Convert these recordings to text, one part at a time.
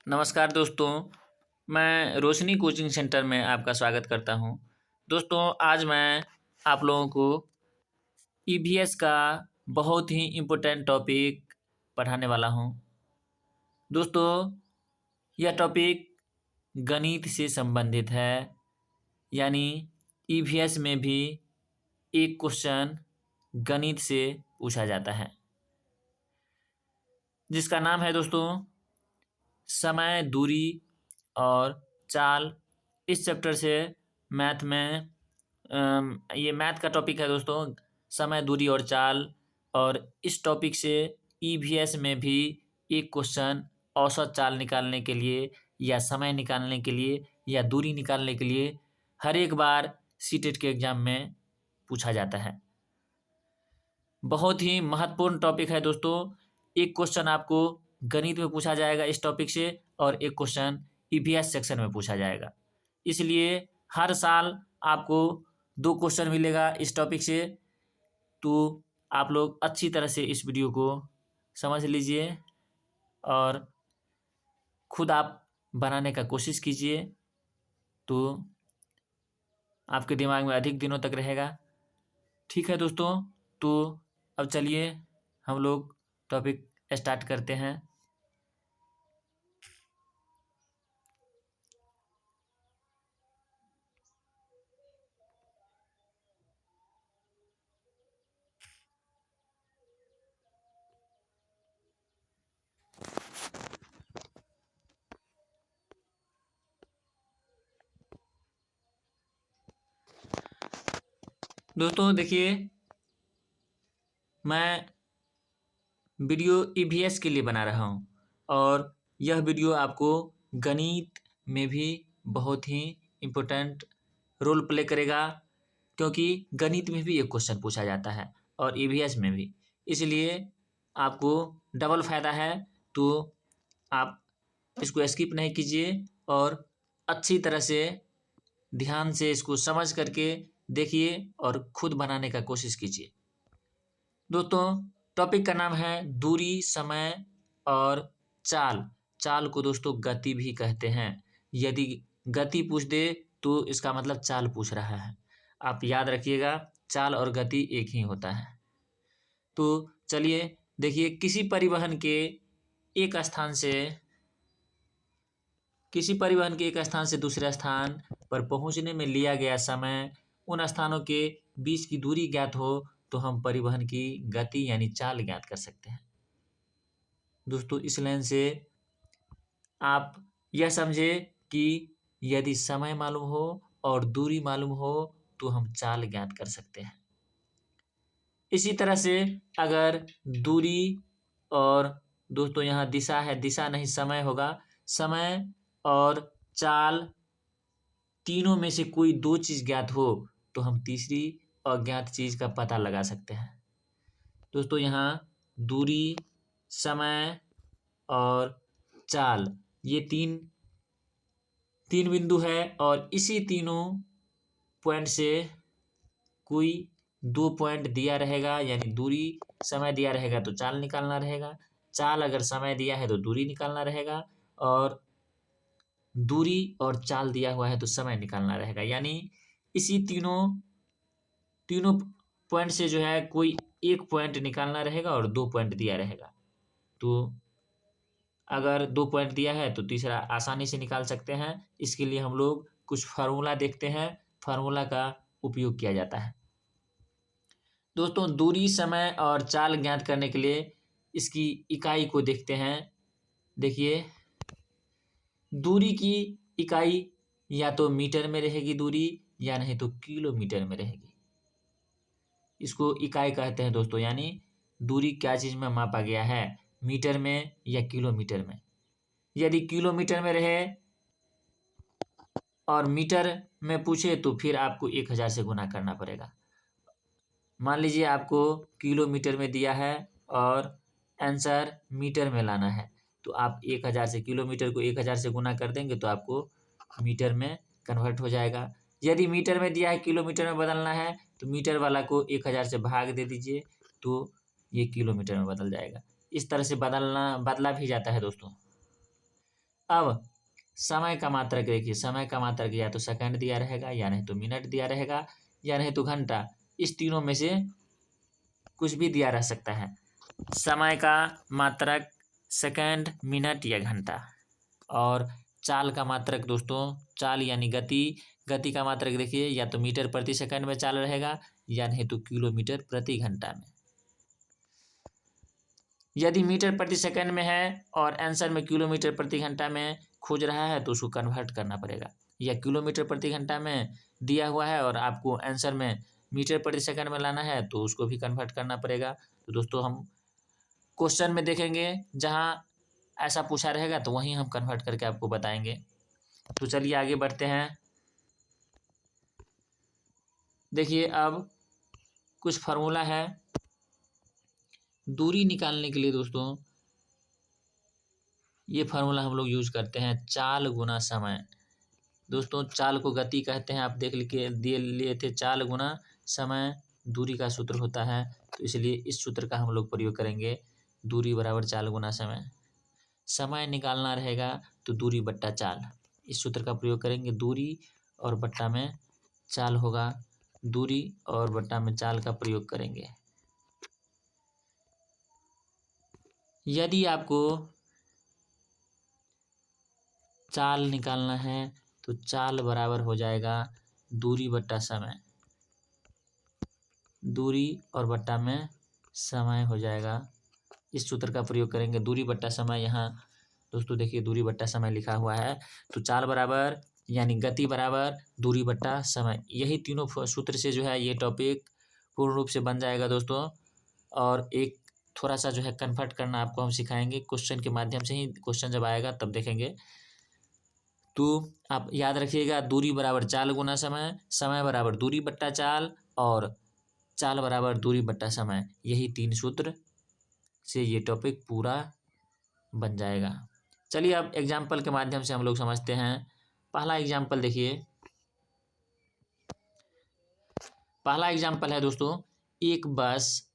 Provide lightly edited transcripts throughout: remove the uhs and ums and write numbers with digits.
नमस्कार दोस्तों, मैं रोशनी कोचिंग सेंटर में आपका स्वागत करता हूं। दोस्तों, आज मैं आप लोगों को ईवीएस का बहुत ही इम्पोर्टेंट टॉपिक पढ़ाने वाला हूं। दोस्तों, यह टॉपिक गणित से संबंधित है, यानी ईवीएस में भी एक क्वेश्चन गणित से पूछा जाता है, जिसका नाम है दोस्तों समय, दूरी और चाल। इस चैप्टर से मैथ में ये मैथ का टॉपिक है दोस्तों, समय, दूरी और चाल। और इस टॉपिक से ईवीएस में भी एक क्वेश्चन औसत चाल निकालने के लिए या समय निकालने के लिए या दूरी निकालने के लिए हर एक बार सीटेट के एग्जाम में पूछा जाता है। बहुत ही महत्वपूर्ण टॉपिक है दोस्तों। एक क्वेश्चन आपको गणित में पूछा जाएगा इस टॉपिक से और एक क्वेश्चन ईवीएस सेक्शन में पूछा जाएगा। इसलिए हर साल आपको 2 क्वेश्चन मिलेगा इस टॉपिक से। तो आप लोग अच्छी तरह से इस वीडियो को समझ लीजिए और खुद आप बनाने का कोशिश कीजिए, तो आपके दिमाग में अधिक दिनों तक रहेगा। ठीक है दोस्तों, तो अब चलिए हम लोग टॉपिक स्टार्ट करते हैं। दोस्तों देखिए, मैं वीडियो ईवीएस के लिए बना रहा हूँ और यह वीडियो आपको गणित में भी बहुत ही इम्पोर्टेंट रोल प्ले करेगा, क्योंकि गणित में भी एक क्वेश्चन पूछा जाता है और ईवीएस में भी। इसलिए आपको डबल फायदा है। तो आप इसको स्किप नहीं कीजिए और अच्छी तरह से ध्यान से इसको समझ करके देखिए और खुद बनाने का कोशिश कीजिए। दोस्तों, टॉपिक का नाम है दूरी, समय और चाल। चाल को दोस्तों गति भी कहते हैं। यदि गति पूछ दे तो इसका मतलब चाल पूछ रहा है। आप याद रखिएगा, चाल और गति एक ही होता है। तो चलिए देखिए, किसी परिवहन के एक स्थान से दूसरे स्थान पर पहुंचने में लिया गया समय, उन स्थानों के बीच की दूरी ज्ञात हो तो हम परिवहन की गति यानी चाल ज्ञात कर सकते हैं। दोस्तों, इस लाइन से आप यह समझे कि यदि समय मालूम हो और दूरी मालूम हो तो हम चाल ज्ञात कर सकते हैं। इसी तरह से अगर दूरी और दोस्तों यहाँ दिशा है, दिशा नहीं समय होगा, समय और चाल तीनों में से कोई 2 चीज ज्ञात हो तो हम तीसरी अज्ञात चीज का पता लगा सकते हैं। दोस्तों, यहाँ दूरी, समय और चाल ये तीन बिंदु है और इसी तीनों पॉइंट से कोई 2 पॉइंट दिया रहेगा, यानी दूरी समय दिया रहेगा तो चाल निकालना रहेगा, चाल अगर समय दिया है तो दूरी निकालना रहेगा, और दूरी और चाल दिया हुआ है तो समय निकालना रहेगा। यानी इसी तीनों पॉइंट से जो है कोई 1 पॉइंट निकालना रहेगा और 2 पॉइंट दिया रहेगा। तो अगर 2 पॉइंट दिया है तो तीसरा आसानी से निकाल सकते हैं। इसके लिए हम लोग कुछ फार्मूला देखते हैं, फार्मूला का उपयोग किया जाता है। दोस्तों, दूरी, समय और चाल ज्ञात करने के लिए इसकी इकाई को देखते हैं। देखिए, दूरी की इकाई या तो मीटर में रहेगी दूरी या नहीं तो किलोमीटर में रहेगी। इसको इकाई कहते हैं दोस्तों, यानी दूरी क्या चीज में मापा गया है, मीटर में या किलोमीटर में। यदि किलोमीटर में रहे और मीटर में पूछे तो फिर आपको 1000 से गुना करना पड़ेगा। मान लीजिए आपको किलोमीटर में दिया है और आंसर मीटर में लाना है, तो आप 1000 से किलोमीटर को 1000 से गुना कर देंगे तो आपको मीटर में कन्वर्ट हो जाएगा। यदि मीटर में दिया है किलोमीटर में बदलना है तो मीटर वाला को 1000 से भाग दे दीजिए तो ये किलोमीटर में बदल जाएगा। इस तरह से बदला भी जाता है दोस्तों। अब समय का मात्रक देखिए, समय का मात्रक या तो सेकंड दिया रहेगा, या नहीं तो मिनट दिया रहेगा, या नहीं तो घंटा। इस तीनों में से कुछ भी दिया रह सकता है। समय का मात्रक सेकंड, मिनट या घंटा। और चाल का मात्रक दोस्तों, चाल यानी गति, गति का मात्रक देखिए, या तो मीटर प्रति सेकंड में चाल रहेगा, या नहीं तो किलोमीटर प्रति घंटा में। यदि मीटर प्रति सेकंड में है और आंसर में किलोमीटर प्रति घंटा में खोज रहा है तो उसको कन्वर्ट करना पड़ेगा, या किलोमीटर प्रति घंटा में दिया हुआ है और आपको आंसर में मीटर प्रति सेकंड में लाना है तो उसको भी कन्वर्ट करना पड़ेगा। तो दोस्तों हम क्वेश्चन में देखेंगे, जहाँ ऐसा पूछा रहेगा तो वहीं हम कन्वर्ट करके आपको बताएंगे। तो चलिए आगे बढ़ते हैं। देखिए अब कुछ फार्मूला है दूरी निकालने के लिए दोस्तों। ये फार्मूला हम लोग यूज़ करते हैं, चाल गुना समय। दोस्तों चाल को गति कहते हैं, आप देख लिखे दिए लिए थे, चाल गुना समय दूरी का सूत्र होता है। तो इसलिए इस सूत्र का हम लोग प्रयोग करेंगे, दूरी बराबर चाल गुना समय। समय निकालना रहेगा तो दूरी बट्टा चाल, इस सूत्र का प्रयोग करेंगे। दूरी और बट्टा में चाल होगा, दूरी और बट्टा में चाल का प्रयोग करेंगे। यदि आपको चाल निकालना है तो चाल बराबर हो जाएगा दूरी बट्टा समय, दूरी और बट्टा में समय हो जाएगा। इस सूत्र का प्रयोग करेंगे, दूरी बट्टा समय। यहाँ दोस्तों देखिए दूरी बट्टा समय लिखा हुआ है, तो चाल बराबर यानी गति बराबर दूरी बट्टा समय। यही तीनों सूत्र से जो है ये टॉपिक पूर्ण रूप से बन जाएगा दोस्तों। और एक थोड़ा सा जो है कन्वर्ट करना आपको हम सिखाएंगे, क्वेश्चन के माध्यम से ही। क्वेश्चन जब आएगा तब देखेंगे। तो आप याद रखिएगा, दूरी बराबर चाल गुना समय, समय बराबर दूरी बट्टा चाल, और चाल बराबर दूरी बट्टा समय। यही तीन सूत्र से ये टॉपिक पूरा बन जाएगा। चलिए अब एग्जाम्पल के माध्यम से हम लोग समझते हैं। पहला एग्जाम्पल देखिए, पहला एग्जाम्पल है दोस्तों, एक बस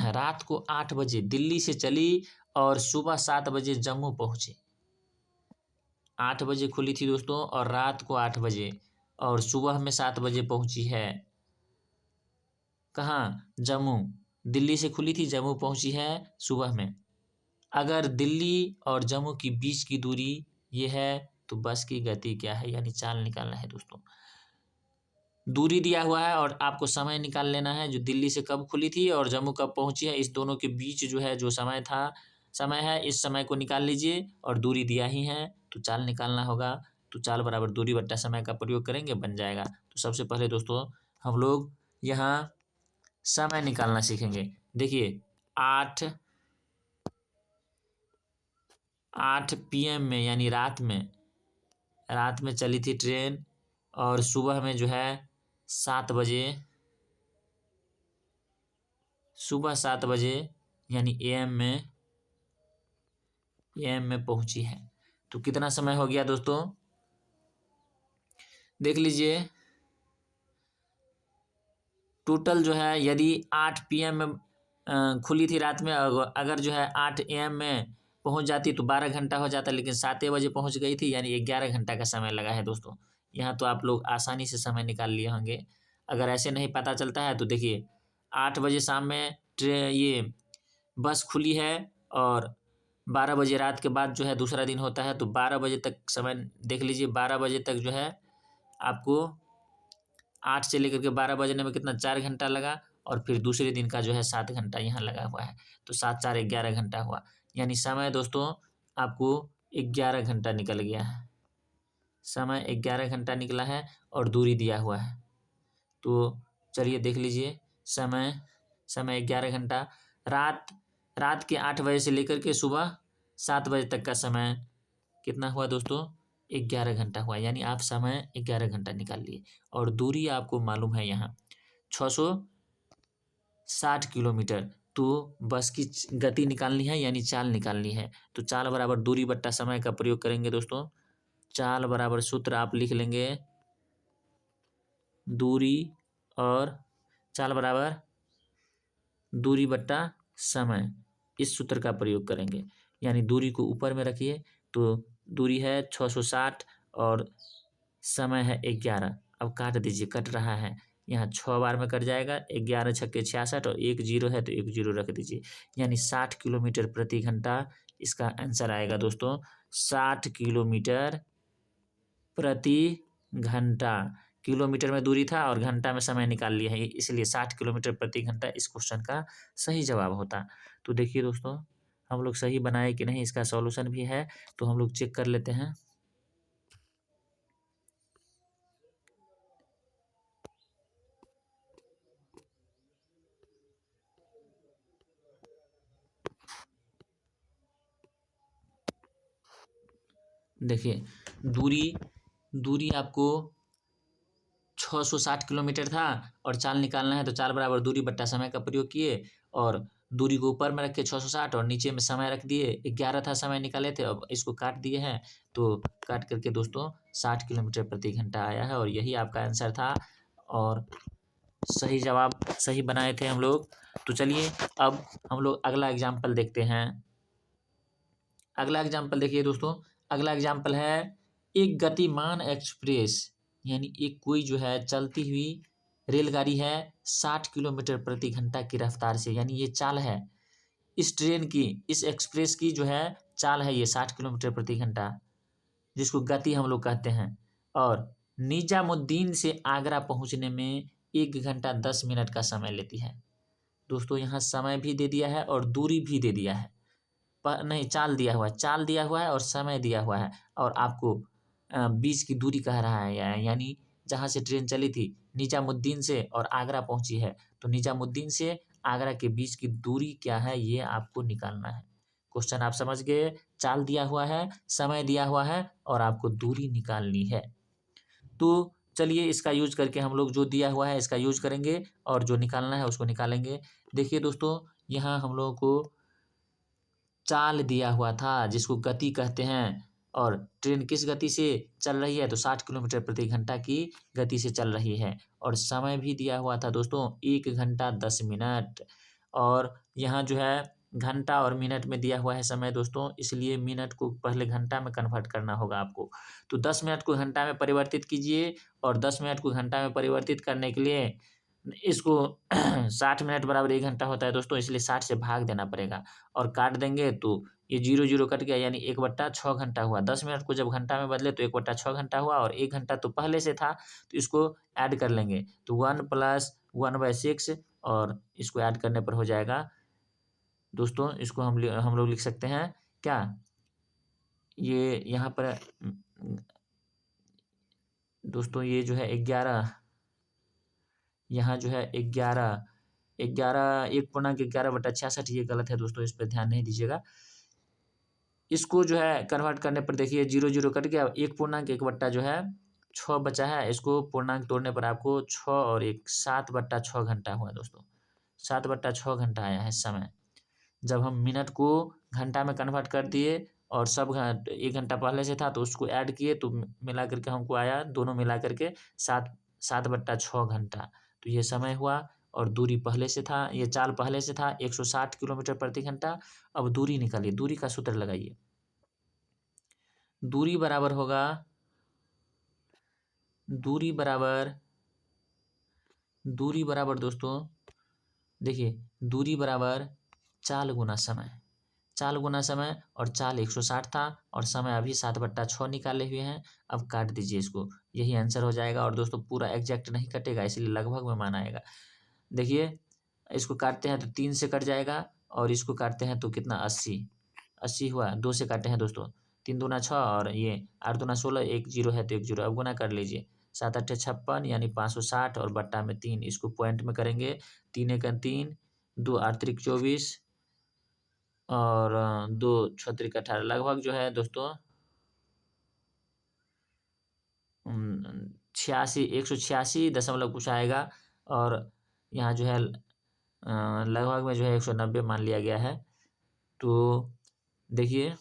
रात को 8 बजे दिल्ली से चली और सुबह 7 बजे जम्मू पहुंची। 8 बजे खुली थी दोस्तों और रात को 8 बजे, और सुबह में 7 बजे पहुंची है। कहाँ? जम्मू। दिल्ली से खुली थी, जम्मू पहुंची है सुबह में। अगर दिल्ली और जम्मू की बीच की दूरी ये है तो बस की गति क्या है, यानी चाल निकालना है दोस्तों। दूरी दिया हुआ है और आपको समय निकाल लेना है, जो दिल्ली से कब खुली थी और जम्मू कब पहुंची है। इस दोनों के बीच जो है जो समय था, समय है, इस समय को निकाल लीजिए, और दूरी दिया ही है तो चाल निकालना होगा। तो चाल बराबर दूरी बट्टा समय का प्रयोग करेंगे, बन जाएगा। तो सबसे पहले दोस्तों हम लोग यहाँ समय निकालना सीखेंगे। देखिए 8 PM में यानी रात में चली थी ट्रेन, और सुबह में जो है 7 बजे, सुबह 7 बजे यानी AM में पहुंची है। तो कितना समय हो गया दोस्तों, देख लीजिए। टोटल जो है, यदि 8 PM में खुली थी रात में, अगर जो है 8 AM में पहुंच जाती तो 12 घंटा हो जाता, लेकिन 7 बजे पहुंच गई थी यानी 11 घंटा का समय लगा है दोस्तों। यहाँ तो आप लोग आसानी से समय निकाल लिए होंगे। अगर ऐसे नहीं पता चलता है तो देखिए 8 बजे शाम में ये बस खुली है, और 12 बजे रात के बाद जो है दूसरा दिन होता है, तो 12 बजे तक समय देख लीजिए। 12 बजे तक जो है आपको 8 से लेकर के 12 बजने में कितना, 4 घंटा लगा, और फिर दूसरे दिन का जो है 7 घंटा यहाँ लगा हुआ है। तो 7 4 11 घंटा हुआ, यानी समय दोस्तों आपको 11 घंटा निकल गया है। समय 11 घंटा निकला है और दूरी दिया हुआ है। तो चलिए देख लीजिए, समय 11 घंटा। रात के 8 बजे से लेकर के सुबह 7 बजे तक का समय कितना हुआ दोस्तों, 11 घंटा हुआ। यानी आप समय 11 घंटा निकाल लिए, और दूरी आपको मालूम है यहाँ 660 किलोमीटर। तो बस की गति निकालनी है यानी चाल निकालनी है। तो चाल बराबर दूरी बट्टा समय का प्रयोग करेंगे दोस्तों। चाल बराबर सूत्र आप लिख लेंगे, दूरी और चाल बराबर दूरी बट्टा समय। इस सूत्र का प्रयोग करेंगे, यानी दूरी को ऊपर में रखिए तो दूरी है 660 और समय है 11। अब काट दीजिए, कट रहा है। यहाँ 6 बार में कट जाएगा। 11 छक्के 66 और 1 जीरो है तो 1 जीरो रख दीजिए। यानी 60 किलोमीटर प्रति घंटा इसका आंसर आएगा दोस्तों। 60 किलोमीटर प्रति घंटा। किलोमीटर में दूरी था और घंटा में समय निकाल लिया है, इसलिए 60 किलोमीटर प्रति घंटा इस क्वेश्चन का सही जवाब होता। तो देखिए दोस्तों, हम लोग सही बनाए कि नहीं, इसका सॉल्यूशन भी है, तो हम लोग चेक कर लेते हैं। देखिए, दूरी दूरी आपको 660 किलोमीटर था और चाल निकालना है, तो चाल बराबर दूरी बट्टा समय का प्रयोग किए और दूरी को ऊपर में रखे 660 और नीचे में समय रख दिए। 11 था, समय निकाले थे, अब इसको काट दिए हैं, तो काट करके दोस्तों 60 किलोमीटर प्रति घंटा आया है और यही आपका आंसर था और सही जवाब सही बनाए थे हम लोग। तो चलिए अब हम लोग अगला एग्जाम्पल देखते हैं। अगला एग्जाम्पल देखिए दोस्तों, अगला एग्जाम्पल है एक गतिमान एक्सप्रेस, यानी एक कोई जो है चलती हुई रेलगाड़ी है 60 किलोमीटर प्रति घंटा की रफ्तार से, यानी ये चाल है इस ट्रेन की, इस एक्सप्रेस की जो है चाल है ये 60 किलोमीटर प्रति घंटा, जिसको गति हम लोग कहते हैं। और निजामुद्दीन से आगरा पहुंचने में 1 घंटा 10 मिनट का समय लेती है। दोस्तों यहाँ समय भी दे दिया है और दूरी भी दे दिया है, नहीं चाल दिया हुआ है, चाल दिया हुआ है और समय दिया हुआ है, और आपको बीच की दूरी कह रहा है, यानी जहाँ से ट्रेन चली थी निजामुद्दीन से और आगरा पहुंची है, तो निजामुद्दीन से आगरा के बीच की दूरी क्या है ये आपको निकालना है। क्वेश्चन आप समझ गए, चाल दिया हुआ है, समय दिया हुआ है और आपको दूरी निकालनी है। तो चलिए इसका यूज करके हम लोग जो दिया हुआ है इसका यूज करेंगे और जो निकालना है उसको निकालेंगे। देखिए दोस्तों, यहाँ हम लोगों को चाल दिया हुआ था जिसको गति कहते हैं, और ट्रेन किस गति से चल रही है, तो 60 किलोमीटर प्रति घंटा की गति से चल रही है। और समय भी दिया हुआ था दोस्तों 1 घंटा 10 मिनट, और यहाँ जो है घंटा और मिनट में दिया हुआ है समय दोस्तों, इसलिए मिनट को पहले घंटा में कन्वर्ट करना होगा आपको। तो 10 मिनट को घंटा में परिवर्तित कीजिए, और 10 मिनट को घंटा में परिवर्तित करने के लिए इसको 60 मिनट बराबर 1 घंटा होता है दोस्तों, इसलिए 60 से भाग देना पड़ेगा और काट देंगे तो ये 0 कट गया, यानी 1/6 घंटा हुआ। 10 मिनट को जब घंटा में बदले तो 1/6 घंटा हुआ, और 1 घंटा तो पहले से था, तो इसको ऐड कर लेंगे तो 1 + 1/6, और इसको ऐड करने पर हो जाएगा दोस्तों, इसको हम लोग लिख सकते हैं क्या, ये यहाँ पर दोस्तों ये जो है 11, यहाँ जो है 11, 1.11/66, ये गलत है दोस्तों, इस पर ध्यान नहीं दीजिएगा। इसको जो है कन्वर्ट करने पर देखिए 0 कट गया, 1.1 बट्टा जो है 6 बचा है, इसको पूर्णांक तोड़ने पर आपको 6 और 1 7/6 घंटा हुआ दोस्तों। 7/6 घंटा आया है समय। जब हम मिनट को घंटा में कन्वर्ट कर दिए और सब 1 घंटा पहले से था तो उसको ऐड किए, तो मिला करके हमको आया, दोनों मिला करके 7/6 घंटा। तो ये समय हुआ, और दूरी पहले से था, ये चाल पहले से था 160 किलोमीटर प्रति घंटा। अब दूरी निकालिए, दूरी का सूत्र लगाइए। दूरी बराबर होगा, दूरी बराबर दोस्तों देखिए, दूरी बराबर चाल गुना समय, चाल गुना समय, और चाल 160 था और समय अभी 7/6 निकाले हुए हैं। अब काट दीजिए इसको, यही आंसर हो जाएगा। और दोस्तों पूरा एग्जैक्ट नहीं कटेगा, इसलिए लगभग में मान आएगा। देखिए इसको काटते हैं तो 3 से कट जाएगा, और इसको काटते हैं तो कितना 80 हुआ। 2 से काटे हैं दोस्तों, 3 दूना 6 और ये 8 दूना 16, 1 जीरो है तो 1 जीरो। अब गुना कर लीजिए, 7 8 56 यानी 560 और बट्टा में 3, इसको पॉइंट में करेंगे। 3 1 3, 2 8 3 24 और 2 6 3 18, लगभग जो है दोस्तों 86 186 दशमलव कुछ आएगा, और यहाँ जो है लगभग में जो है 190 मान लिया गया है। तो देखिए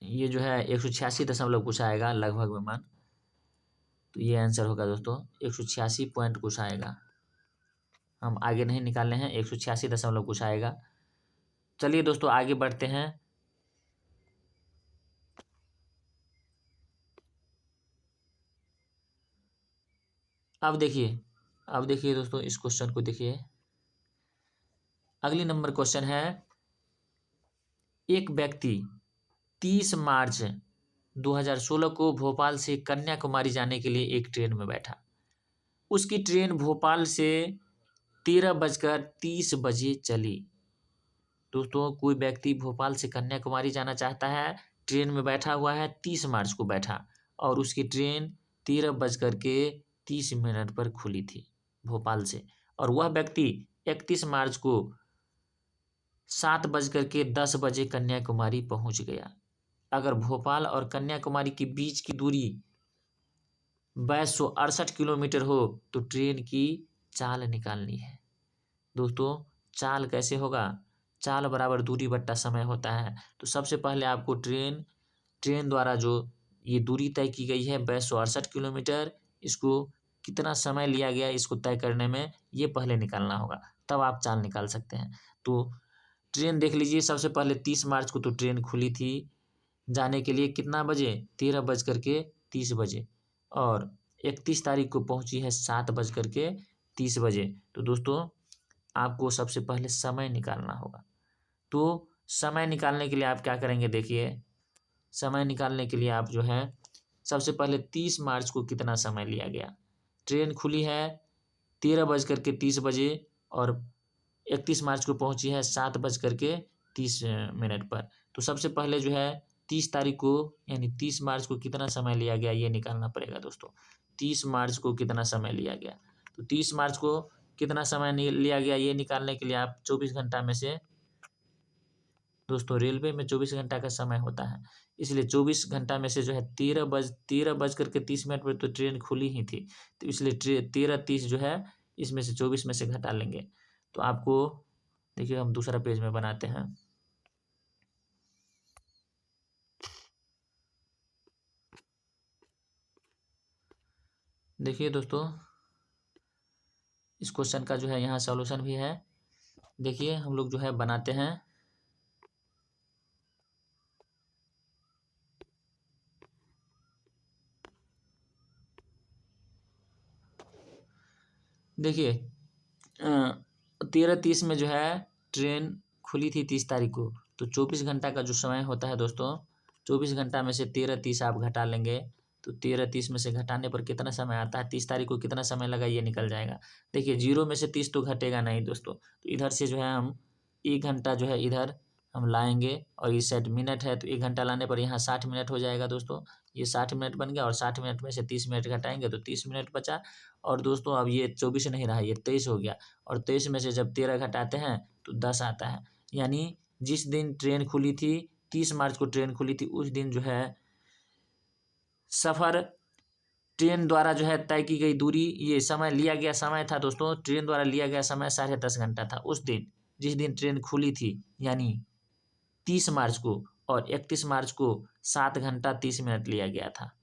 ये जो है 186 दशमलव कुछ आएगा लगभग में मान, तो ये आंसर होगा दोस्तों 186 पॉइंट कुछ आएगा। हम आगे नहीं निकालने हैं, 186 दशमलव कुछ आएगा। चलिए दोस्तों आगे बढ़ते हैं। अब देखिए दोस्तों, इस क्वेश्चन को देखिए। अगली नंबर क्वेश्चन है, एक व्यक्ति 30 मार्च 2016 को भोपाल से कन्याकुमारी जाने के लिए एक ट्रेन में बैठा। उसकी ट्रेन भोपाल से 13:30 चली। दोस्तों कोई व्यक्ति भोपाल से कन्याकुमारी जाना चाहता है, ट्रेन में बैठा हुआ है, 30 मार्च को बैठा और उसकी ट्रेन 13:30 पर खुली थी भोपाल से, और वह व्यक्ति 31 मार्च को 7:10 कन्याकुमारी पहुंच गया। अगर भोपाल और कन्याकुमारी के बीच की दूरी 2268 किलोमीटर हो तो ट्रेन की चाल निकालनी है। दोस्तों चाल कैसे होगा? चाल बराबर दूरी बट्टा समय होता है। तो सबसे पहले आपको ट्रेन द्वारा जो ये दूरी तय की गई है 2268 किलोमीटर, इसको कितना समय लिया गया इसको तय करने में ये पहले निकालना होगा, तब आप चाल निकाल सकते हैं। तो ट्रेन देख लीजिए, सबसे पहले 30 मार्च को तो ट्रेन खुली थी जाने के लिए, कितना बजे? 13:30 और 31 तारीख को पहुंची है 7:30 तो दोस्तों आपको सबसे पहले समय निकालना होगा। तो समय निकालने के लिए आप क्या करेंगे? देखिए, समय निकालने के लिए आप जो है सबसे पहले 30 मार्च को कितना समय लिया गया, ट्रेन खुली है 13:30 और 31 मार्च को पहुंची है 7:30 पर। तो सबसे पहले जो है 30 तारीख को यानी 30 मार्च को कितना समय लिया गया ये निकालना पड़ेगा दोस्तों। 30 मार्च को कितना समय लिया गया, तो 30 मार्च को कितना समय लिया गया ये निकालने के लिए आप 24 घंटा में से, दोस्तों रेलवे में 24 घंटा का समय होता है, इसलिए 24 घंटा में से जो है 13:30 पर तो ट्रेन खुली ही थी, तो इसलिए 13:30 जो है इसमें से 24 में से घटा लेंगे। तो आपको देखिए, हम दूसरा पेज में बनाते हैं। देखिए दोस्तों, इस क्वेश्चन का जो है यहाँ सॉल्यूशन भी है। देखिए हम लोग जो है बनाते हैं। देखिए 13:30 में जो है ट्रेन खुली थी 30 तारीख को, तो 24 घंटा का जो समय होता है दोस्तों, 24 घंटा में से 13:30 आप घटा लेंगे, तो 13:30 में से घटाने पर कितना समय आता है, 30 तारीख को कितना समय लगा ये निकल जाएगा। देखिए 0 में से 30 तो घटेगा नहीं दोस्तों, तो इधर से जो है हम 1 घंटा जो है इधर हम लाएंगे और इस साइड मिनट है, तो 1 घंटा लाने पर यहाँ 60 मिनट हो जाएगा दोस्तों। ये 60 मिनट बन गया और 60 मिनट में से 30 मिनट घटाएंगे तो 30 मिनट बचा। और दोस्तों अब ये 24 नहीं रहा, ये 23 हो गया, और 23 में से जब 13 घटाते हैं तो 10 आता है। यानी जिस दिन ट्रेन खुली थी, 30 मार्च को ट्रेन खुली थी, उस दिन जो है सफ़र ट्रेन द्वारा जो है तय की गई दूरी, ये समय लिया गया समय था दोस्तों, ट्रेन द्वारा लिया गया समय 10:30 घंटा था उस दिन, जिस दिन ट्रेन खुली थी, यानी 30 मार्च को, और 31 मार्च को 7 घंटा 30 मिनट लिया गया था।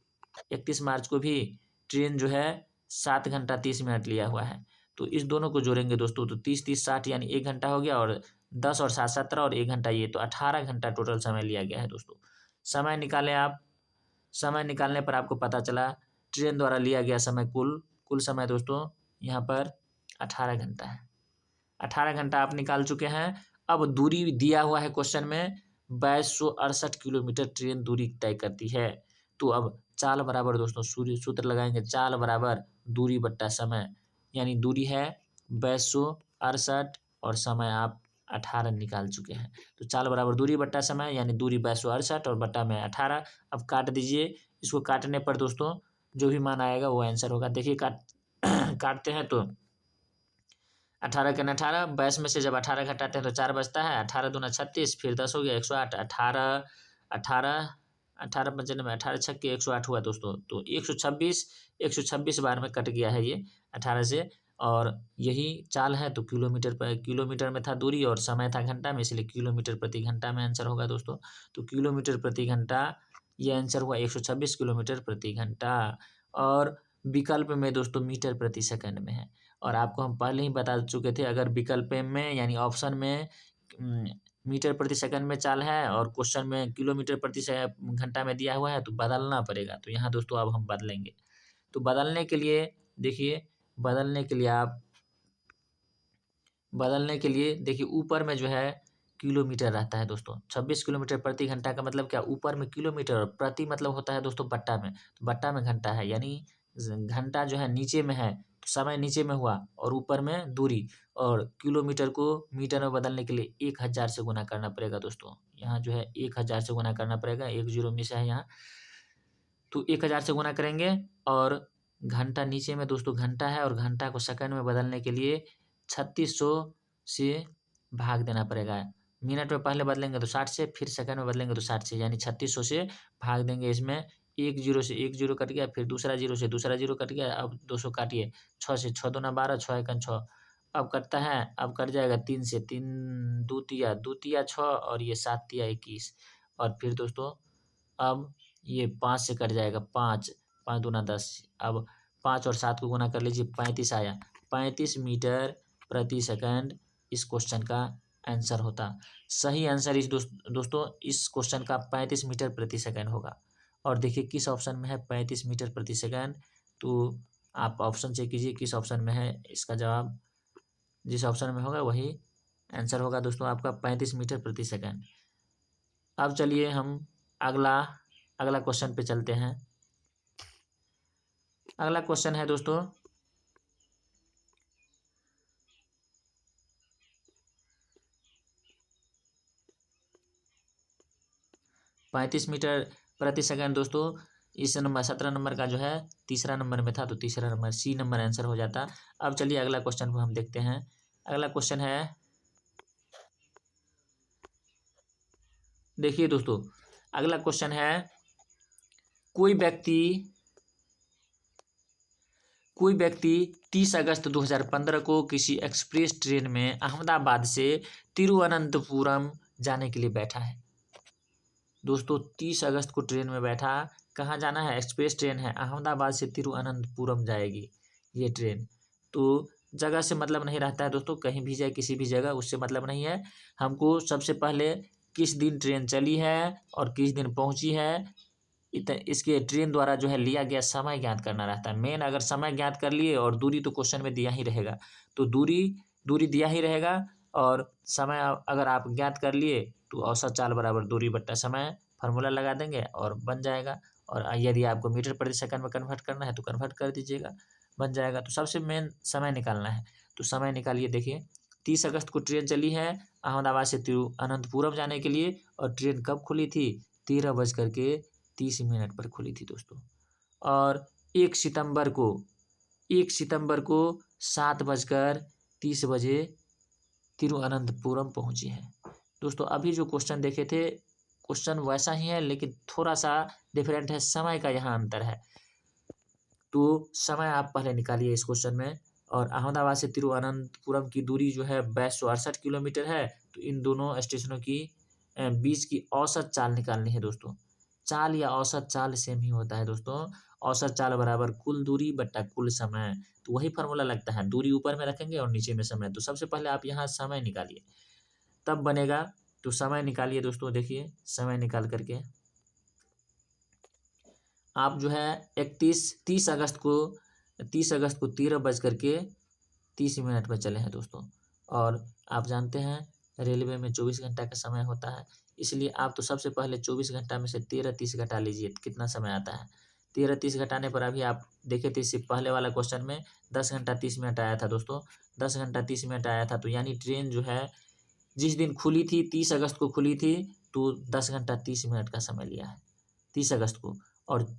31 मार्च को भी ट्रेन जो है 7 घंटा 30 मिनट लिया हुआ है। तो इस दोनों को जोड़ेंगे दोस्तों, तो 30-30-60 यानी 1 घंटा हो गया, और 10 और 7 17 और 1 घंटा, ये तो 18 घंटा टोटल समय लिया गया है दोस्तों। समय निकालें आप, समय निकालने पर आपको पता चला ट्रेन द्वारा लिया गया समय, कुल समय दोस्तों यहाँ पर 18 घंटा है। 18 घंटा आप निकाल चुके हैं। अब दूरी दिया हुआ है क्वेश्चन में, 2268 किलोमीटर ट्रेन दूरी तय करती है। तो अब चाल बराबर दोस्तों सूत्र लगाएंगे, चाल बराबर दूरी बट्टा समय, यानी दूरी है 2268 और समय आप 18 निकाल चुके हैं। तो चाल बराबर दूरी बट्टा समय, यानी दूरी 2268 और बट्टा में 18। अब काट दीजिए, इसको काटने पर दोस्तों जो भी मान आएगा वो आंसर होगा। देखिए काटते हैं तो 18 के 18, 22 में से जब 18 घटाते हैं तो 4 बचता है, 18×2=36, फिर 10 हो गया 108, 18 18 18×95, 18×6 108 हुआ दोस्तों। तो 126 बार में कट गया है ये 18 से, और यही चाल है। तो किलोमीटर में था दूरी और समय था घंटा में, इसलिए किलोमीटर प्रति घंटा में आंसर होगा दोस्तों। तो किलोमीटर प्रति घंटा ये आंसर हुआ 126 किलोमीटर प्रति घंटा। और विकल्प में दोस्तों मीटर प्रति सेकंड में है, और आपको हम पहले ही बता चुके थे, अगर विकल्प में यानी ऑप्शन में मीटर प्रति सेकंड में चाल है और क्वेश्चन में किलोमीटर प्रति घंटा में दिया हुआ है, तो बदलना पड़ेगा। तो यहाँ दोस्तों अब हम बदलेंगे। तो बदलने के लिए देखिए, बदलने के लिए देखिए, ऊपर में जो है किलोमीटर रहता है दोस्तों। 26 किलोमीटर प्रति घंटा का मतलब क्या, ऊपर में किलोमीटर और प्रति मतलब होता है दोस्तों बट्टा में। तो बट्टा में घंटा है, यानी घंटा जो है नीचे में है तो समय नीचे में हुआ और ऊपर में दूरी, और किलोमीटर को मीटर में बदलने के लिए 1000 से गुना करना पड़ेगा दोस्तों। यहाँ जो है 1000 से गुना करना पड़ेगा, 1 जीरो मिस है यहाँ, तो 1000 से गुना करेंगे। और घंटा नीचे में दोस्तों घंटा है, और घंटा को सेकंड में बदलने के लिए 3600 से भाग देना पड़ेगा। मिनट में पहले बदलेंगे तो 60 से, फिर सेकंड में बदलेंगे तो 60 से, यानी 3600 से भाग देंगे। इसमें एक जीरो से एक जीरो कट गया, फिर दूसरा जीरो से दूसरा जीरो कट गया, अब 200 काटिए। 6 से 6 दूना 12, 6 एकन 6, अब कटता है, अब कट जाएगा 3 से, 3 दो तिया 6, और ये 7 तिया 21, और फिर दोस्तों अब ये 5 से कट जाएगा, 5 5 दूना 10, अब 5 और 7 को गुना कर लीजिए, 35 आया। 35 मीटर प्रति सेकंड इस क्वेश्चन का आंसर होता। सही आंसर इस दोस्तों इस क्वेश्चन का 35 मीटर प्रति सेकंड होगा। और देखिए किस ऑप्शन में है 35 मीटर प्रति सेकंड, तो आप ऑप्शन चेक कीजिए किस ऑप्शन में है। इसका जवाब जिस ऑप्शन में होगा वही आंसर होगा दोस्तों आपका, 35 मीटर प्रति सेकंड। अब चलिए हम अगला क्वेश्चन पे चलते हैं। अगला क्वेश्चन है दोस्तों, पैंतीस मीटर प्रति सेकंड दोस्तों। इस नंबर 17 नंबर का जो है तीसरा नंबर में था, तो तीसरा नंबर सी नंबर आंसर हो जाता। अब चलिए अगला क्वेश्चन को हम देखते हैं। अगला क्वेश्चन है, देखिए दोस्तों अगला क्वेश्चन है, कोई व्यक्ति 30 अगस्त 2015 को किसी एक्सप्रेस ट्रेन में अहमदाबाद से तिरुवनंतपुरम जाने के लिए बैठा है। दोस्तों 30 अगस्त को ट्रेन में बैठा, कहाँ जाना है, एक्सप्रेस ट्रेन है, अहमदाबाद से तिरुवनंतपुरम जाएगी ये ट्रेन। तो जगह से मतलब नहीं रहता है दोस्तों, कहीं भी जाए किसी भी जगह, उससे मतलब नहीं है। हमको सबसे पहले किस दिन ट्रेन चली है और किस दिन पहुंची है, इसके ट्रेन द्वारा जो है लिया गया समय ज्ञात करना रहता है मेन। अगर समय ज्ञात कर लिए और दूरी तो क्वेश्चन में दिया ही रहेगा, तो दूरी दिया ही रहेगा, और समय अगर आप ज्ञात कर लिए तो औसत चाल बराबर दूरी बट्टा समय फार्मूला लगा देंगे और बन जाएगा। और यदि आपको मीटर प्रति सेकंड में कन्वर्ट करना है तो कन्वर्ट कर दीजिएगा, बन जाएगा। तो सबसे मेन समय निकालना है, तो समय निकालिए। देखिए 30 अगस्त को ट्रेन चली है अहमदाबाद से तिरुवनंतपुरम जाने के लिए, और ट्रेन कब खुली थी, 13:30 पर खुली थी दोस्तों। और 1 सितंबर को 7:30 बजे तिरुवनंतपुरम पहुंची है दोस्तों। अभी जो क्वेश्चन देखे थे, क्वेश्चन वैसा ही है लेकिन थोड़ा सा डिफरेंट है, समय का यहाँ अंतर है। तो समय आप पहले निकालिए इस क्वेश्चन में। और अहमदाबाद से तिरुवनंतपुरम की दूरी जो है 2268 किलोमीटर है। तो इन दोनों स्टेशनों की बीच की औसत चाल निकालनी है दोस्तों। चाल या औसत चाल सेम ही होता है दोस्तों। औसत चाल बराबर कुल दूरी बट्टा कुल समय, तो वही फार्मूला लगता है। दूरी ऊपर में रखेंगे और नीचे में समय। तो सबसे पहले आप यहाँ समय निकालिए, तब बनेगा। तो समय निकालिए दोस्तों। देखिए समय निकाल करके आप जो है 30 अगस्त को 13:30 पर चले हैं दोस्तों। और आप जानते हैं रेलवे में 24 घंटा का समय होता है, इसलिए आप तो सबसे पहले 24 घंटा में से 13:30 घटा लीजिए, कितना समय आता है। 13:30 घटाने पर अभी आप देखे थे इससे पहले वाला क्वेश्चन में 10 घंटा 30 मिनट आया था दोस्तों। 10 घंटा 30 मिनट आया था, तो यानी ट्रेन जो है जिस दिन खुली थी 30 अगस्त को खुली थी, तो 10 घंटा 30 मिनट का समय लिया है 30 अगस्त को। और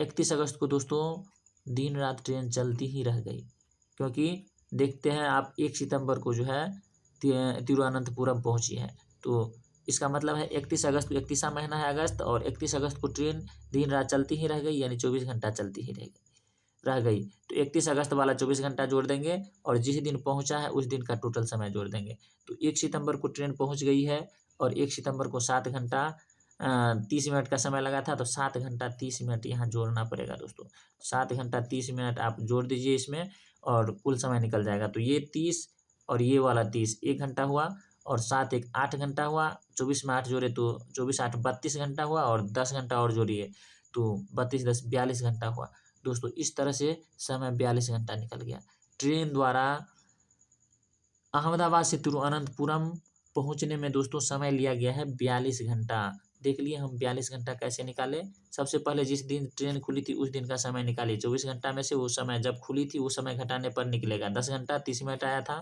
31 अगस्त को दोस्तों दिन रात ट्रेन चलती ही रह गई, क्योंकि देखते हैं आप 1 सितंबर को जो है तिरुवनंतपुरम पहुंची है। तो इसका मतलब है 31 अगस्त को, 31वां महीना है अगस्त, और 31 अगस्त को ट्रेन दिन रात चलती ही रह गई, यानी 24 घंटा चलती ही रह गई। तो 31 अगस्त वाला 24 घंटा जोड़ देंगे और जिस दिन पहुंचा है उस दिन का टोटल समय जोड़ देंगे। तो 1 सितंबर को ट्रेन पहुंच गई है और 1 सितंबर को 7 घंटा 30 मिनट का समय लगा था, तो 7 घंटा 30 मिनट यहाँ जोड़ना पड़ेगा दोस्तों। 7 घंटा 30 मिनट आप जोड़ दीजिए इसमें और कुल समय निकल जाएगा। तो ये 30 और ये वाला 30 1 घंटा हुआ, और 7 एक 8 घंटा हुआ, 24 में 8 जोड़े तो 24 8 32 घंटा हुआ, और 10 घंटा और जोड़िए तो 32 10 42 घंटा हुआ। दोस्तों इस तरह से समय 42 घंटा निकल गया। ट्रेन द्वारा अहमदाबाद से तिरुवनंतपुरम पहुंचने में दोस्तों समय लिया गया है 42 घंटा। देख लिए हम 42 घंटा कैसे निकाले। सबसे पहले जिस दिन ट्रेन खुली थी उस दिन का समय निकालिए। 24 घंटा में से वो समय जब खुली थी वो समय घटाने पर निकलेगा 10 घंटा 30 मिनट आया था।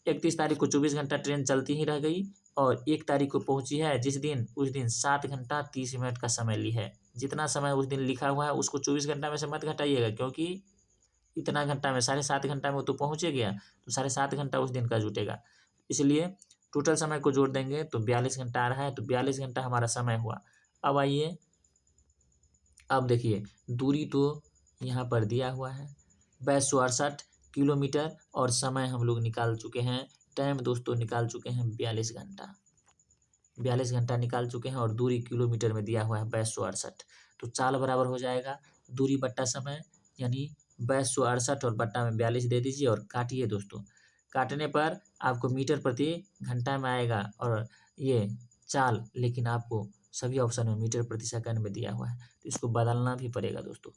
31 तारीख को 24 घंटा ट्रेन चलती ही रह गई, और 1 तारीख को पहुंची है जिस दिन, उस दिन 7 घंटा 30 मिनट का समय ली है। जितना समय उस दिन लिखा हुआ है उसको 24 घंटा में से मत घटाइएगा, क्योंकि इतना घंटा में 7.5 घंटा में वो तो पहुँचे गया, तो 7.5 घंटा उस दिन का जुटेगा। इसलिए टोटल समय को जोड़ देंगे तो 42 घंटा आ रहा है, तो 42 घंटा हमारा समय हुआ। अब आइए, अब देखिए दूरी तो यहाँ पर दिया हुआ है 6268 किलोमीटर, और समय हम लोग निकाल चुके हैं, टाइम दोस्तों निकाल चुके हैं 42 घंटा। 42 घंटा निकाल चुके हैं, और दूरी किलोमीटर में दिया हुआ है 2268। तो चाल बराबर हो जाएगा दूरी बट्टा समय, यानी 2268 और बट्टा में 42 दे दीजिए और काटिए दोस्तों। काटने पर आपको मीटर प्रति घंटा में आएगा, और ये चाल, लेकिन आपको सभी ऑप्शन में मीटर प्रति सेकंड में दिया हुआ है, तो इसको बदलना भी पड़ेगा दोस्तों।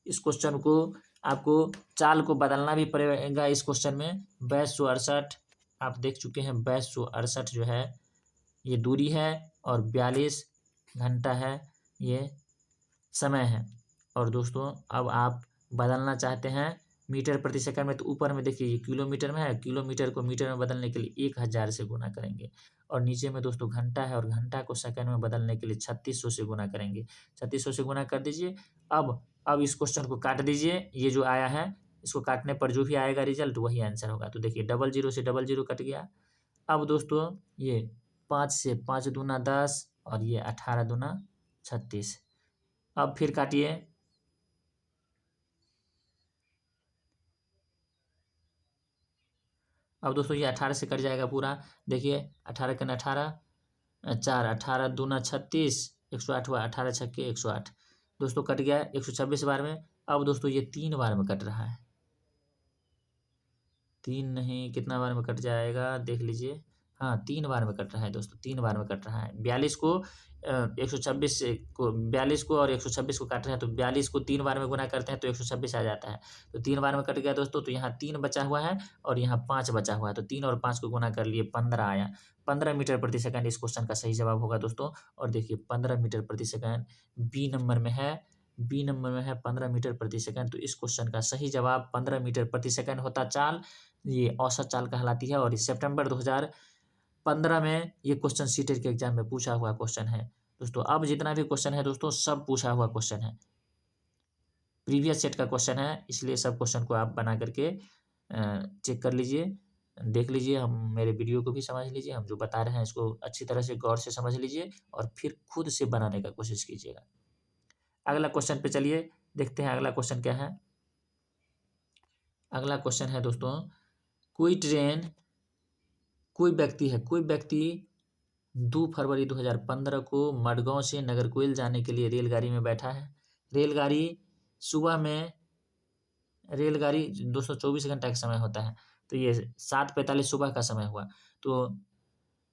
इस क्वेश्चन को आपको चाल को बदलना भी पड़ेगा। इस क्वेश्चन में 2268 आप देख चुके हैं, 2268 जो है ये दूरी है, और 42 घंटा है ये समय है। और दोस्तों अब आप बदलना चाहते हैं मीटर प्रति सेकंड में, तो ऊपर में देखिए ये किलोमीटर में है, किलोमीटर को मीटर में बदलने के लिए 1000 से गुना करेंगे, और नीचे में दोस्तों घंटा है, और घंटा को सेकंड में बदलने के लिए 3600 से गुना करेंगे। 3600 से गुना कर दीजिए। अब इस क्वेश्चन को काट दीजिए, ये जो आया है इसको काटने पर जो भी आएगा रिजल्ट वही आंसर होगा। तो देखिए 00 से 00 कट गया। अब दोस्तों ये 5 से 5 दूना 10, और ये 18 दूना 36। अब फिर काटिए। अब दोस्तों ये 18 से कट जाएगा पूरा। देखिए 18 कन 18 4, 18 दूना 36, 108 हुआ, 18 छक्के 108 दोस्तों कट गया 126 बार में। अब दोस्तों ये 3 बार में कट रहा है, 3 नहीं, कितना बार में कट जाएगा देख लीजिए। हाँ 3 बार में कट रहा है दोस्तों, 3 बार में कट रहा है। 42 को 126 से को 42 को और 126 को काट रहे हैं, तो 42 को 3 बार में गुना करते हैं तो 126 आ जाता है। तो 3 बार में कट गया दोस्तों, तो यहाँ 3 बचा हुआ है और यहाँ 5 बचा हुआ है, तो 3 और 5 को गुना कर लिए 15 आया। 15 मीटर प्रति सेकंड इस क्वेश्चन का सही जवाब होगा दोस्तों। और देखिए 15 मीटर प्रति सेकंड बी नंबर में है, बी नंबर में है 15 मीटर प्रति सेकंड। तो इस क्वेश्चन का सही जवाब 15 मीटर प्रति सेकंड होता चाल, ये औसत चाल कहलाती है। और इस सितंबर 2015 में ये क्वेश्चन सीटेट के एग्जाम में पूछा हुआ क्वेश्चन है दोस्तों। अब जितना भी क्वेश्चन है दोस्तों सब पूछा हुआ क्वेश्चन है, प्रीवियस सेट का क्वेश्चन है, इसलिए सब क्वेश्चन को आप बना करके चेक कर लीजिए, देख लीजिए, हम मेरे वीडियो को भी समझ लीजिए, हम जो बता रहे हैं इसको अच्छी तरह से गौर से समझ लीजिए और फिर खुद से बनाने का कोशिश कीजिएगा। अगला क्वेश्चन पे चलिए देखते हैं अगला क्वेश्चन क्या है। अगला क्वेश्चन है दोस्तों, कोई व्यक्ति 2 फरवरी 2015 को मडगांव से नागरकोइल जाने के लिए रेलगाड़ी में बैठा है। रेलगाड़ी दोस्तों 24 घंटा का समय होता है, तो ये 7:45 सुबह का समय हुआ। तो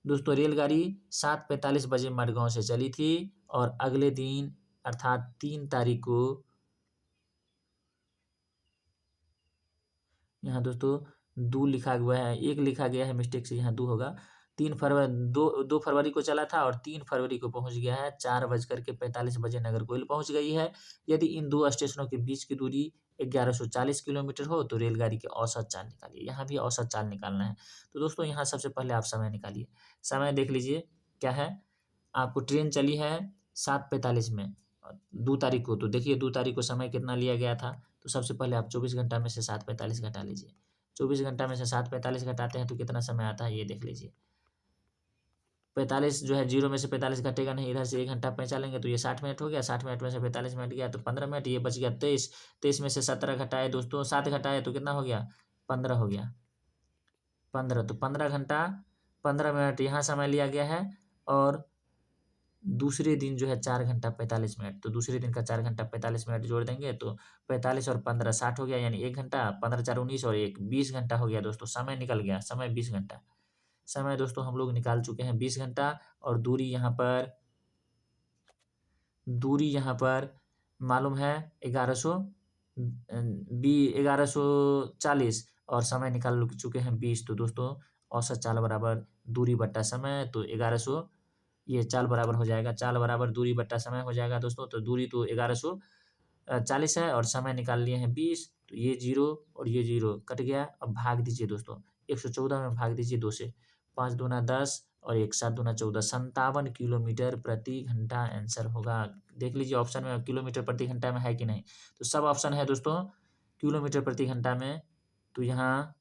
दोस्तों रेलगाड़ी 7:45 बजे मडगांव से चली थी, और अगले दिन अर्थात 3 तारीख को, यहाँ दोस्तों 2 लिखा हुआ है, 1 लिखा गया है मिस्टेक से, यहाँ 2 होगा। 2 फरवरी को चला था और 3 फरवरी को पहुंच गया है। 4:45 बजे नागरकोइल पहुंच गई है। यदि इन 2 स्टेशनों के बीच की दूरी 1140 किलोमीटर हो तो रेलगाड़ी की औसत चाल निकालिए। यहाँ भी औसत चाल निकालना है। तो दोस्तों यहाँ सबसे पहले आप समय निकालिए। समय देख लीजिए क्या है, आपको ट्रेन चली है 7:45 में 2 तारीख को, तो देखिए 2 तारीख को समय कितना लिया गया था। तो सबसे पहले आप 24 घंटा में से 7:45 घटा लीजिए। 24 घंटा में से 7:45 घटाते हैं तो कितना समय आता है ये देख लीजिए। 45 जो है 0 में से 45 घटेगा नहीं, इधर से 1 घंटा पैंचा लेंगे तो ये 60 मिनट हो गया। 60 मिनट में से 45 मिनट गया तो 15 मिनट, ये बच गया 23। 23 में से 17 घटाए दोस्तों, 7 घटाए तो कितना हो गया, 15 हो गया। 15 तो 15 घंटा 15 मिनट यहाँ समय लिया गया है। और दूसरे दिन जो है 4 घंटा 45 मिनट, तो दूसरे दिन का 4 घंटा 45 मिनट जोड़ देंगे तो 45 और 15 60 हो गया, यानी 1 घंटा, 15 4 19 और 1 20 घंटा हो गया दोस्तों। समय निकल गया, समय 20 घंटा। समय दोस्तों हम लोग निकाल चुके हैं 20 घंटा, और दूरी यहाँ पर मालूम है 1140, और समय निकाल चुके हैं 20। तो दोस्तों औसत चाल बराबर दूरी बट्टा समय, तो 1100, ये चाल बराबर हो जाएगा, चाल बराबर दूरी बट्टा समय हो जाएगा दोस्तों। तो दूरी तो 1140 है और समय निकाल लिए हैं 20, तो ये 0 और ये 0 कट गया। अब भाग दीजिए दोस्तों, 114 में भाग दीजिए 2 से, 5 दूना 10 और 1 7 दूना 14, 57 किलोमीटर प्रति घंटा आंसर होगा। देख लीजिए ऑप्शन में किलोमीटर प्रति घंटा में है कि नहीं, तो सब ऑप्शन है दोस्तों किलोमीटर प्रति घंटा में। तो यहाँ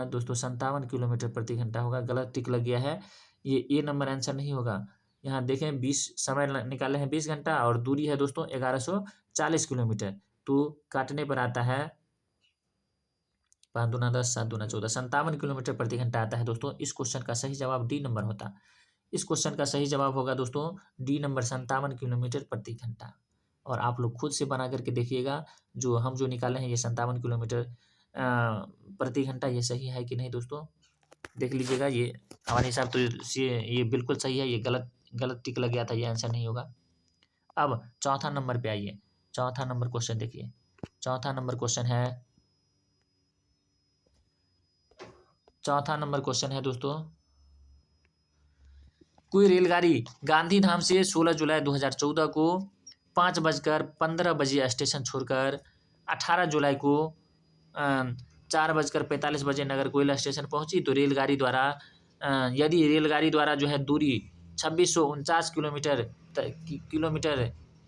दोस्तों 57 किलोमीटर प्रति घंटा होगा, गलत टिक लग गया है, ये ए नंबर आंसर नहीं होगा। यहाँ देखें 20 समय निकाले हैं 20 घंटा, और दूरी है दोस्तों 1140 किलोमीटर, तो काटने पर आता है 5 दूना 10 7 दूना 14, 57 किलोमीटर प्रति घंटा आता है दोस्तों। इस क्वेश्चन का सही जवाब डी नंबर होता। इस क्वेश्चन का सही जवाब होगा दोस्तों डी नंबर, 57 किलोमीटर प्रति घंटा। और आप लोग खुद से बना करके देखिएगा, जो निकाले हैं ये 57 किलोमीटर प्रति घंटा, ये सही है कि नहीं दोस्तों, देख लीजिएगा। ये हमारे हिसाब तो ये बिल्कुल सही है, ये गलत टिक लग गया था, ये आंसर नहीं होगा। अब चौथा नंबर पे आइए, चौथा नंबर क्वेश्चन देखिए। चौथा नंबर क्वेश्चन है दोस्तों, कोई रेलगाड़ी गांधीधाम से 16 जुलाई 2014 को 5:15 स्टेशन छोड़कर 18 जुलाई को 4:45 नगर कोयला स्टेशन पहुंची, तो यदि रेलगाड़ी द्वारा जो है दूरी 2649 किलोमीटर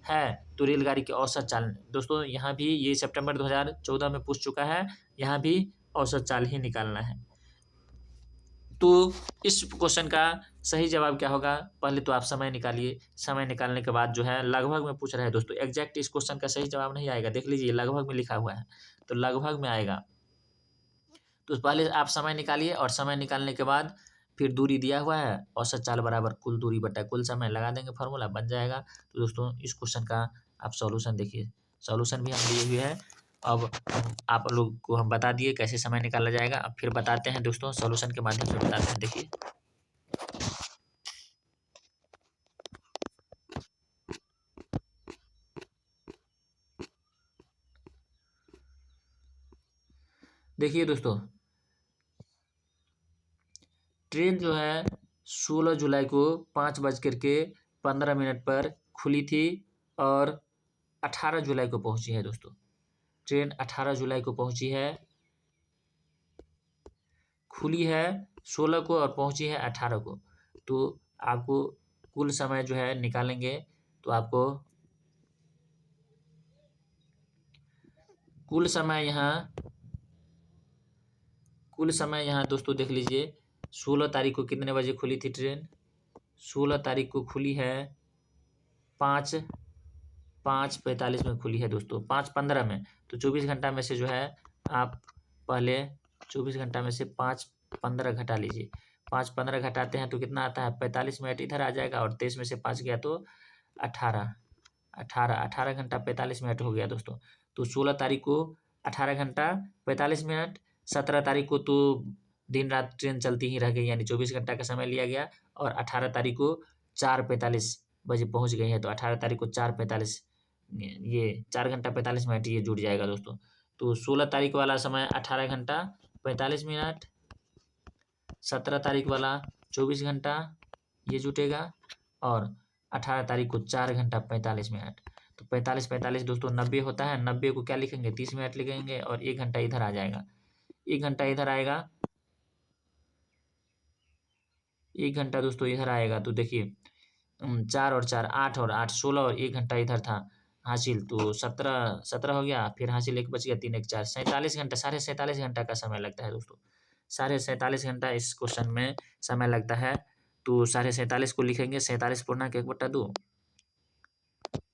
है, तो रेलगाड़ी की औसत चाल, दोस्तों यहाँ भी ये सितंबर 2014 में पूछ चुका है, यहाँ भी औसत चाल ही निकालना है। तो इस क्वेश्चन का सही जवाब क्या होगा, पहले तो आप समय निकालिए, समय निकालने के बाद जो है लगभग में पूछ रहा है दोस्तों, एग्जैक्ट इस क्वेश्चन का सही जवाब नहीं आएगा, देख लीजिए लगभग में लिखा हुआ है, तो लगभग में आएगा। तो पहले आप समय निकालिए, और समय निकालने के बाद फिर दूरी दिया हुआ है, औसत चाल बराबर कुल दूरी बटा कुल समय, लगा देंगे, फार्मूला बन जाएगा। तो दोस्तों इस क्वेश्चन का आप सॉल्यूशन देखिए, सॉल्यूशन भी हम दिए हुए हैं। अब आप लोग को हम बता दिए कैसे समय निकाला जाएगा, अब फिर बताते हैं दोस्तों, सॉल्यूशन के माध्यम से बताते हैं। देखिए दोस्तों, ट्रेन जो है 16 जुलाई को 5:15 पर खुली थी और 18 जुलाई को पहुंची है दोस्तों। ट्रेन 18 जुलाई को पहुंची है, खुली है 16 को और पहुंची है 18 को। तो आपको कुल समय जो है निकालेंगे, तो आपको कुल समय यहाँ दोस्तों देख लीजिए, 16 तारीख को कितने बजे खुली थी ट्रेन, 16 तारीख को खुली है 5:45 में खुली है दोस्तों, 5:15 में। तो 24 घंटा में से जो है आप पहले 24 घंटा में से 5:15 घटा लीजिए, 5:15 घटाते हैं तो कितना आता है, 45 मिनट इधर आ जाएगा, और 23 में से 5 गया तो 18 घंटा 45 मिनट हो गया दोस्तों। तो 16 तारीख को 18 घंटा 45 मिनट, 17 तारीख को तो दिन रात ट्रेन चलती ही रह गई, यानी 24 घंटा का समय लिया गया, और 18 तारीख को 4:45 बजे पहुंच गई है, तो 18 तारीख को 4:45, ये 4 घंटा 45 मिनट ये जुड़ जाएगा दोस्तों। तो 16 तारीख वाला समय 18 घंटा 45 मिनट, 17 तारीख वाला 24 घंटा ये जुटेगा, और 18 तारीख को 4 घंटा 45 मिनट। तो 45 दोस्तों 90 होता है, 90 को क्या लिखेंगे, 30 मिनट लिखेंगे, और 1 घंटा इधर आ जाएगा, 1 घंटा इधर आएगा, 1 घंटा दोस्तों इधर आएगा। तो देखिए 4 और 4 8 और 8 16, और 1 घंटा इधर था हासिल, तो 17 हो गया, फिर हासिल 1 बच गया, 3 1 4, 47 घंटा, 47.5 घंटा का समय लगता है दोस्तों, 47.5 घंटा इस क्वेश्चन में समय लगता है। तो 47.5 को लिखेंगे 47/1/2।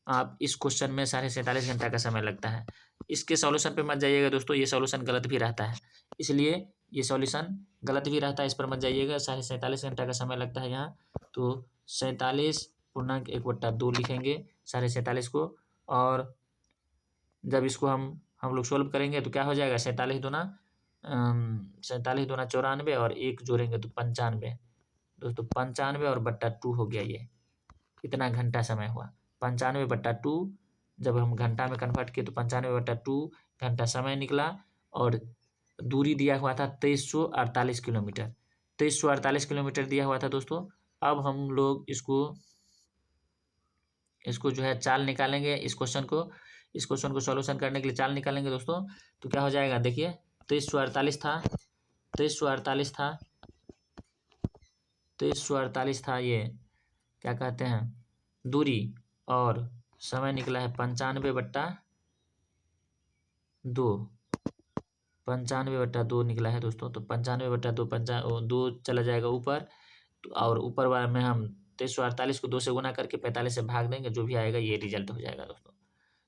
आप इस क्वेश्चन में 47.5 घंटा का समय लगता है। इसके सॉल्यूशन पे मत जाइएगा दोस्तों, ये सॉल्यूशन गलत भी रहता है, इसलिए ये सॉल्यूशन गलत भी रहता है, इस पर मत जाइएगा। 47.5 घंटा का समय लगता है यहाँ, तो 47/1/2 लिखेंगे 47.5 को, और जब इसको हम लोग सोल्व करेंगे तो क्या हो जाएगा, 47 दूना 47 दूना 94 और 1 जोड़ेंगे तो 95। दोस्तों 95 और बट्टा 2 हो गया ये। कितना घंटा समय हुआ? 95 बट्टा 2 जब हम घंटा में कन्वर्ट किए तो 95 बट्टा 2 घंटा समय निकला और दूरी दिया हुआ था 2348 किलोमीटर। 2348 किलोमीटर दिया हुआ था दोस्तों। अब हम लोग इसको जो है चाल निकालेंगे। इस क्वेश्चन को सॉल्यूशन करने के लिए चाल निकालेंगे दोस्तों। तो क्या हो जाएगा देखिए, 2348 था ये, क्या कहते हैं, दूरी, और समय निकला है 95/2। 95/2 निकला है दोस्तों। तो 95/2 2 चला जाएगा ऊपर, और ऊपर वाले में हम 2348 को 2 से गुना करके 45 से भाग देंगे, जो भी आएगा ये रिजल्ट हो जाएगा दोस्तों।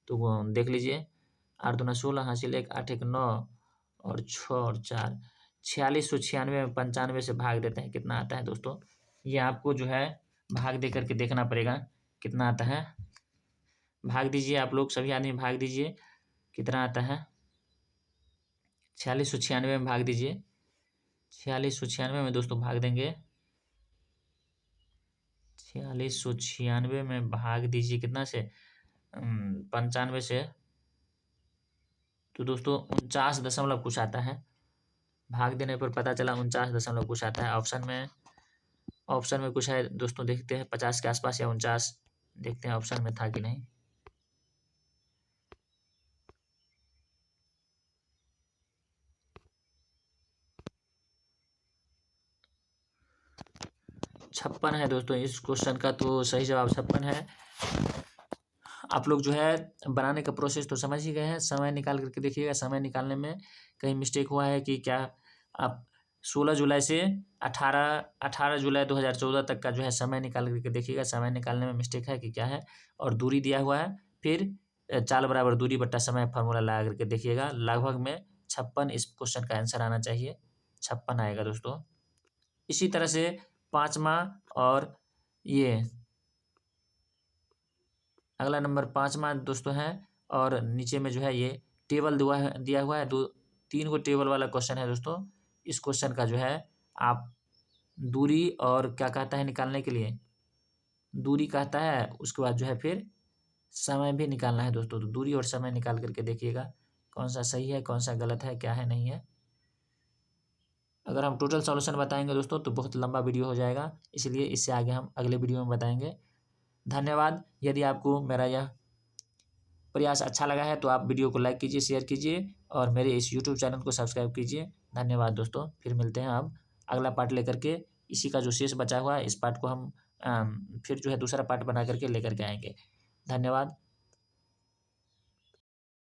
तो वो देख लीजिए, 8 दूना 16 हासिल 1, 8 1 9 और 6 और 4, 4696 में 95 से भाग देते हैं, कितना आता है दोस्तों? ये आपको जो है भाग दे करके देखना पड़ेगा कितना आता है। भाग दीजिए आप लोग, सभी आदमी भाग दीजिए, कितना आता है? 4696 में भाग दीजिए। 4696 में दोस्तों भाग देंगे, 4696 में भाग दीजिए कितना से? 95 से, तो दोस्तों 49 दशमलव कुछ आता है। भाग देने पर पता चला 49 दशमलव कुछ आता है। ऑप्शन में कुछ है दोस्तों, देखते हैं 50 के आसपास या 49, देखते हैं ऑप्शन में था कि नहीं। छप्पन है दोस्तों इस क्वेश्चन का, तो सही जवाब 56 है। आप लोग जो है बनाने का प्रोसेस तो समझ ही गए हैं। समय निकाल करके देखिएगा, समय निकालने में कहीं मिस्टेक हुआ है कि क्या? आप 16 जुलाई से 18 जुलाई 2014 तक का जो है समय निकाल करके देखिएगा, समय निकालने में मिस्टेक है कि क्या है। और दूरी दिया हुआ है, फिर चाल बराबर दूरी बट्टा समय फार्मूला लगा करके देखिएगा। लगभग में 56 इस क्वेश्चन का आंसर आना चाहिए, 56 आएगा दोस्तों। इसी तरह से 5वां और ये अगला नंबर 5वां दोस्तों है, और नीचे में जो है ये टेबल दिया हुआ है, 3 गो टेबल वाला क्वेश्चन है दोस्तों। इस क्वेश्चन का जो है आप दूरी और क्या कहता है निकालने के लिए, दूरी कहता है, उसके बाद जो है फिर समय भी निकालना है दोस्तों। तो दूरी और समय निकाल करके देखिएगा कौन सा सही है, कौन सा गलत है, क्या है नहीं है। अगर हम टोटल सॉल्यूशन बताएंगे दोस्तों तो बहुत लंबा वीडियो हो जाएगा, इसलिए इससे आगे हम अगले वीडियो में बताएंगे। धन्यवाद। यदि आपको मेरा यह प्रयास अच्छा लगा है तो आप वीडियो को लाइक कीजिए, शेयर कीजिए और मेरे इस यूट्यूब चैनल को सब्सक्राइब कीजिए। धन्यवाद दोस्तों, फिर मिलते हैं अब अगला पार्ट लेकर के। इसी का जो शेष बचा हुआ है इस पार्ट को हम फिर जो है दूसरा पार्ट बना करके लेकर के आएंगे। धन्यवाद।